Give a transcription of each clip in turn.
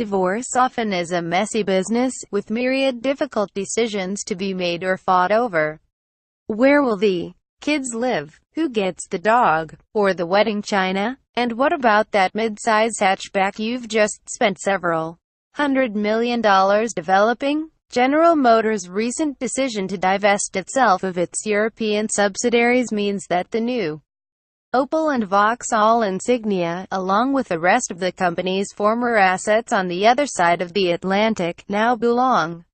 divorce often is a messy business, with myriad difficult decisions to be made or fought over. Where will the kids live? Who gets the dog? Or the wedding china? And what about that mid-size hatchback you've just spent several $100 million developing? General Motors' recent decision to divest itself of its European subsidiaries means that the new Opel and Vauxhall Insignia, along with the rest of the company's former assets on the other side of the Atlantic, now belong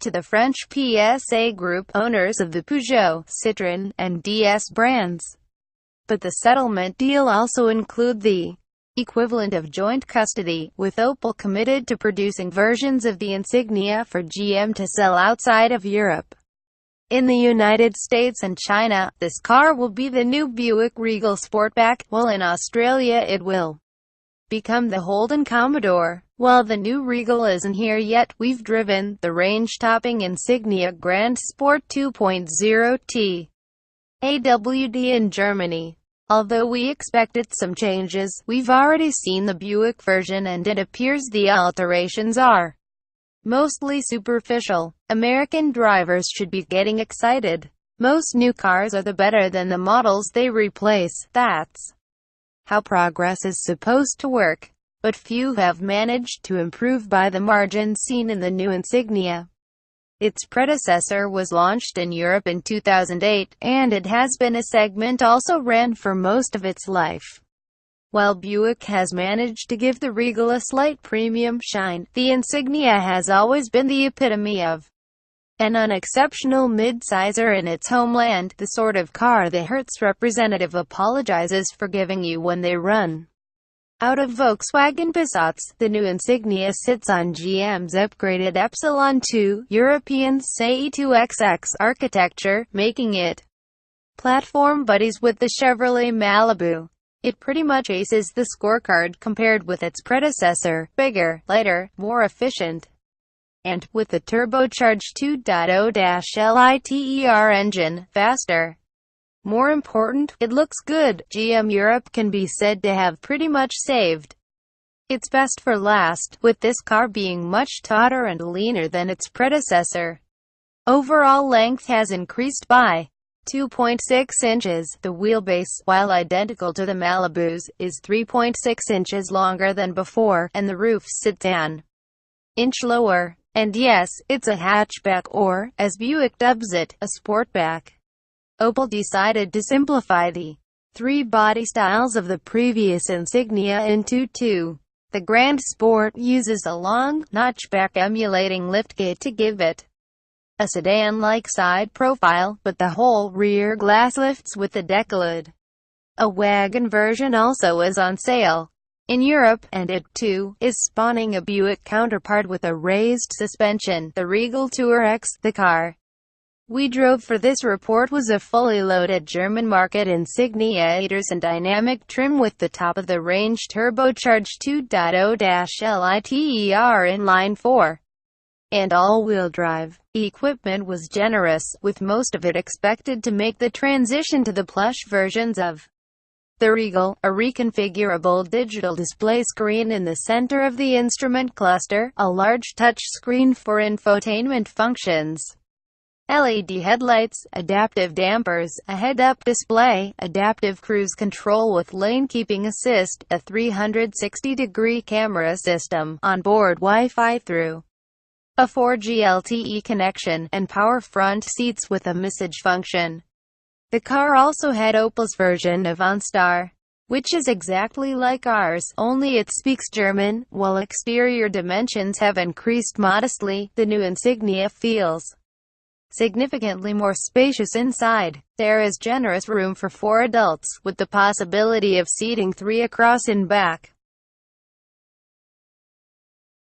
to the French PSA Group, owners of the Peugeot, Citroën, and DS brands. But the settlement deal also includes the equivalent of joint custody, with Opel committed to producing versions of the Insignia for GM to sell outside of Europe. In the United States and China, this car will be the new Buick Regal Sportback, while in Australia it will become the Holden Commodore. While the new Regal isn't here yet, we've driven the range-topping Insignia Grand Sport 2.0 TAWD in Germany. Although we expected some changes, we've already seen the Buick version and it appears the alterations are mostly superficial. American drivers should be getting excited. Most new cars are better than the models they replace. That's how progress is supposed to work. But few have managed to improve by the margin seen in the new Insignia. Its predecessor was launched in Europe in 2008, and it has been a segment also ran for most of its life. While Buick has managed to give the Regal a slight premium shine, the Insignia has always been the epitome of an unexceptional mid-sizer in its homeland, the sort of car the Hertz representative apologizes for giving you when they run out of Volkswagen Passats. The new Insignia sits on GM's upgraded Epsilon 2 European CE2XX architecture, making it platform buddies with the Chevrolet Malibu. It pretty much aces the scorecard compared with its predecessor: bigger, lighter, more efficient, and, with the turbocharged 2.0-liter engine, faster. More important, it looks good. GM Europe can be said to have pretty much saved its best for last, with this car being much tauter and leaner than its predecessor. Overall length has increased by 2.6 inches. The wheelbase, while identical to the Malibu's, is 3.6 inches longer than before, and the roof sits an inch lower. And yes, it's a hatchback, or, as Buick dubs it, a sportback. Opel decided to simplify the three body styles of the previous Insignia into two. The Grand Sport uses a long, notchback emulating liftgate to give it a sedan-like side profile, but the whole rear glass lifts with the decklid. A wagon version also is on sale in Europe, and it, too, is spawning a Buick counterpart with a raised suspension, the Regal Tour X. The car we drove for this report was a fully loaded German market Insignia 8ers and dynamic trim with the top-of-the-range turbocharged 2.0-liter inline-4 and all-wheel drive. Equipment was generous, with most of it expected to make the transition to the plush versions of the Regal: a reconfigurable digital display screen in the center of the instrument cluster, a large touch screen for infotainment functions, LED headlights, adaptive dampers, a head-up display, adaptive cruise control with lane-keeping assist, a 360-degree camera system, onboard Wi-Fi through a 4G LTE connection, and power front seats with a message function. The car also had Opel's version of OnStar, which is exactly like ours, only it speaks German. While exterior dimensions have increased modestly, the new Insignia feels significantly more spacious inside. There is generous room for 4 adults, with the possibility of seating 3 across in back.